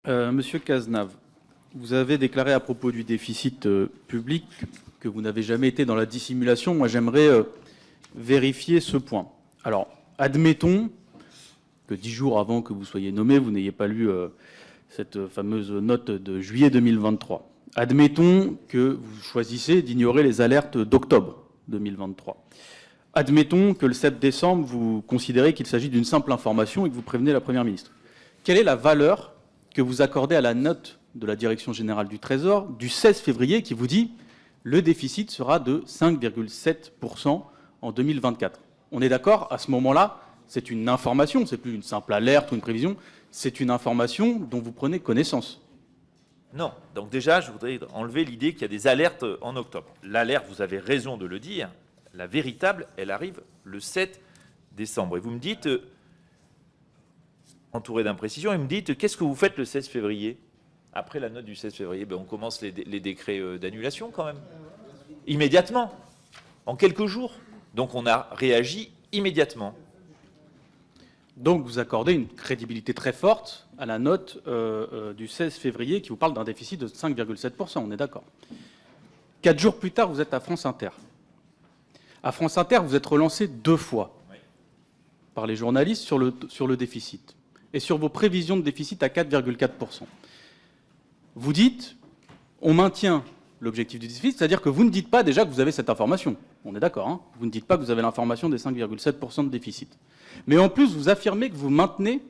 Monsieur Cazenave, vous avez déclaré à propos du déficit public que vous n'avez jamais été dans la dissimulation. Moi, j'aimerais vérifier ce point. Alors, admettons que 10 jours avant que vous soyez nommé, vous n'ayez pas lu cette fameuse note de juillet 2023. Admettons que vous choisissez d'ignorer les alertes d'octobre 2023. Admettons que le 7 décembre, vous considérez qu'il s'agit d'une simple information et que vous prévenez la Première ministre. Quelle est la valeur que vous accordez à la note de la Direction générale du Trésor du 16 février qui vous dit « le déficit sera de 5,7% en 2024 ». On est d'accord, à ce moment-là, c'est une information, c'est plus une simple alerte ou une prévision, c'est une information dont vous prenez connaissance. Non. Donc déjà, je voudrais enlever l'idée qu'il y a des alertes en octobre. L'alerte, vous avez raison de le dire, la véritable, elle arrive le 7 décembre. Et vous me dites, entouré d'imprécisions, et vous me dites, qu'est-ce que vous faites le 16 février? Après la note du 16 février, on commence les décrets d'annulation quand même. Immédiatement, en quelques jours. Donc on a réagi immédiatement. Donc vous accordez une crédibilité très forte à la note du 16 février qui vous parle d'un déficit de 5,7%, on est d'accord. 4 jours plus tard, vous êtes à France Inter. À France Inter, vous êtes relancé 2 fois par les journalistes sur le déficit et sur vos prévisions de déficit à 4,4%. Vous dites, on maintient l'objectif du déficit, c'est-à-dire que vous ne dites pas déjà que vous avez cette information. On est d'accord, hein, vous ne dites pas que vous avez l'information des 5,7% de déficit. Mais en plus, vous affirmez que vous maintenez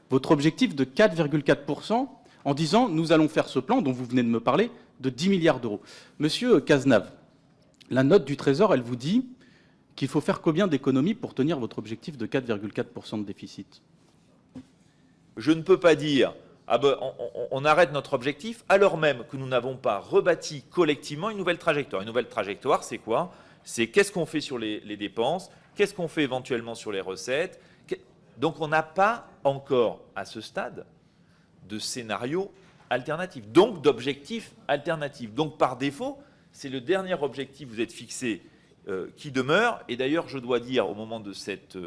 votre objectif de 4,4% en disant, nous allons faire ce plan dont vous venez de me parler, de 10 milliards d'euros. Monsieur Cazenave, la note du Trésor, elle vous dit qu'il faut faire combien d'économies pour tenir votre objectif de 4,4% de déficit? Je ne peux pas dire, on arrête notre objectif, alors même que nous n'avons pas rebâti collectivement une nouvelle trajectoire. Une nouvelle trajectoire, c'est quoi? C'est qu'est-ce qu'on fait sur les dépenses, qu'est-ce qu'on fait éventuellement sur les recettes. Donc on n'a pas encore, à ce stade, de scénario alternatif, donc d'objectif alternatif. Donc par défaut, c'est le dernier objectif que vous êtes fixé qui demeure. Et d'ailleurs, je dois dire au moment de cette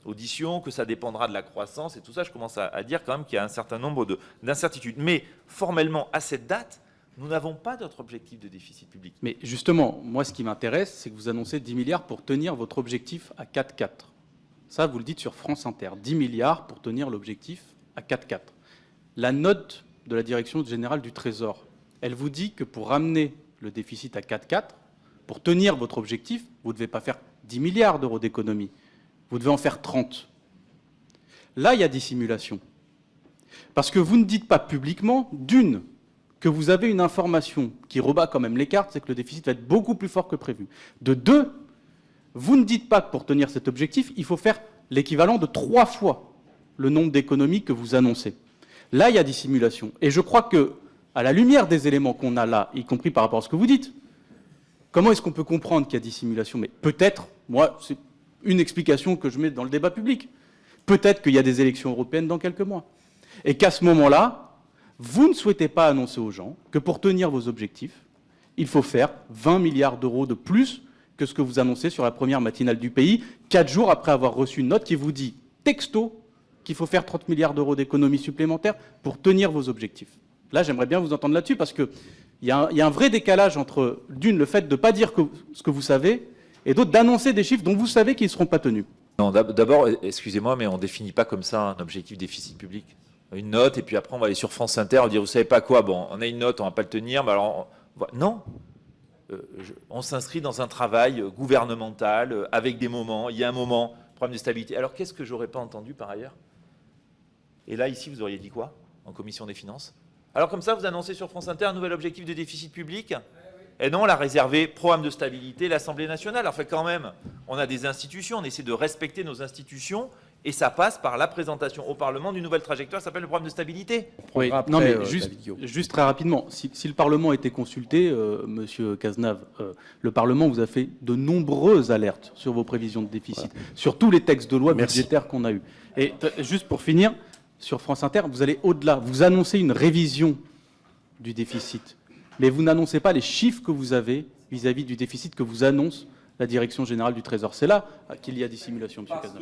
audition que ça dépendra de la croissance et tout ça. Je commence à dire quand même qu'il y a un certain nombre d'incertitudes. Mais formellement, à cette date, nous n'avons pas d'autre objectif de déficit public. Mais justement, moi, ce qui m'intéresse, c'est que vous annoncez 10 milliards pour tenir votre objectif à 4,4. Ça, vous le dites sur France Inter. 10 milliards pour tenir l'objectif à 4,4. La note de la Direction générale du Trésor, elle vous dit que pour ramener le déficit à 4,4, pour tenir votre objectif, vous ne devez pas faire 10 milliards d'euros d'économie. Vous devez en faire 30. Là, il y a dissimulation. Parce que vous ne dites pas publiquement, d'une, que vous avez une information qui rebat quand même les cartes, c'est que le déficit va être beaucoup plus fort que prévu. De deux, vous ne dites pas que pour tenir cet objectif, il faut faire l'équivalent de 3 fois le nombre d'économies que vous annoncez. Là, il y a dissimulation. Et je crois que, à la lumière des éléments qu'on a là, y compris par rapport à ce que vous dites, comment est-ce qu'on peut comprendre qu'il y a dissimulation? Mais peut-être, moi, c'est une explication que je mets dans le débat public. Peut-être qu'il y a des élections européennes dans quelques mois. Et qu'à ce moment-là, vous ne souhaitez pas annoncer aux gens que pour tenir vos objectifs, il faut faire 20 milliards d'euros de plus que ce que vous annoncez sur la première matinale du pays, 4 jours après avoir reçu une note qui vous dit texto qu'il faut faire 30 milliards d'euros d'économies supplémentaires pour tenir vos objectifs. Là, j'aimerais bien vous entendre là-dessus parce qu'il y a un vrai décalage entre, d'une, le fait de ne pas dire ce que vous savez, et d'autres, d'annoncer des chiffres dont vous savez qu'ils ne seront pas tenus. Non, d'abord, excusez-moi, mais on ne définit pas comme ça un objectif déficit public. Une note, et puis après, on va aller sur France Inter, on va dire, vous savez pas quoi, bon, on a une note, on ne va pas le tenir, mais alors, non. On s'inscrit dans un travail gouvernemental, avec des moments, il y a un moment, problème de stabilité. Alors, qu'est-ce que j'aurais pas entendu par ailleurs? Et là, ici, vous auriez dit quoi, en commission des finances? Alors, comme ça, vous annoncez sur France Inter un nouvel objectif de déficit public? Et non, on l'a réservé, programme de stabilité, l'Assemblée nationale. Alors, fait quand même, on a des institutions, on essaie de respecter nos institutions, et ça passe par la présentation au Parlement d'une nouvelle trajectoire, ça s'appelle le programme de stabilité. Oui, non, mais juste très rapidement, si le Parlement a été consulté, Monsieur Cazenave, le Parlement vous a fait de nombreuses alertes sur vos prévisions de déficit, sur tous les textes de loi budgétaires qu'on a eus. Et juste pour finir, sur France Inter, vous allez au-delà, vous annoncez une révision du déficit, mais vous n'annoncez pas les chiffres que vous avez vis-à-vis du déficit que vous annonce la Direction générale du Trésor. C'est là qu'il y a dissimulation, Monsieur Cazenave.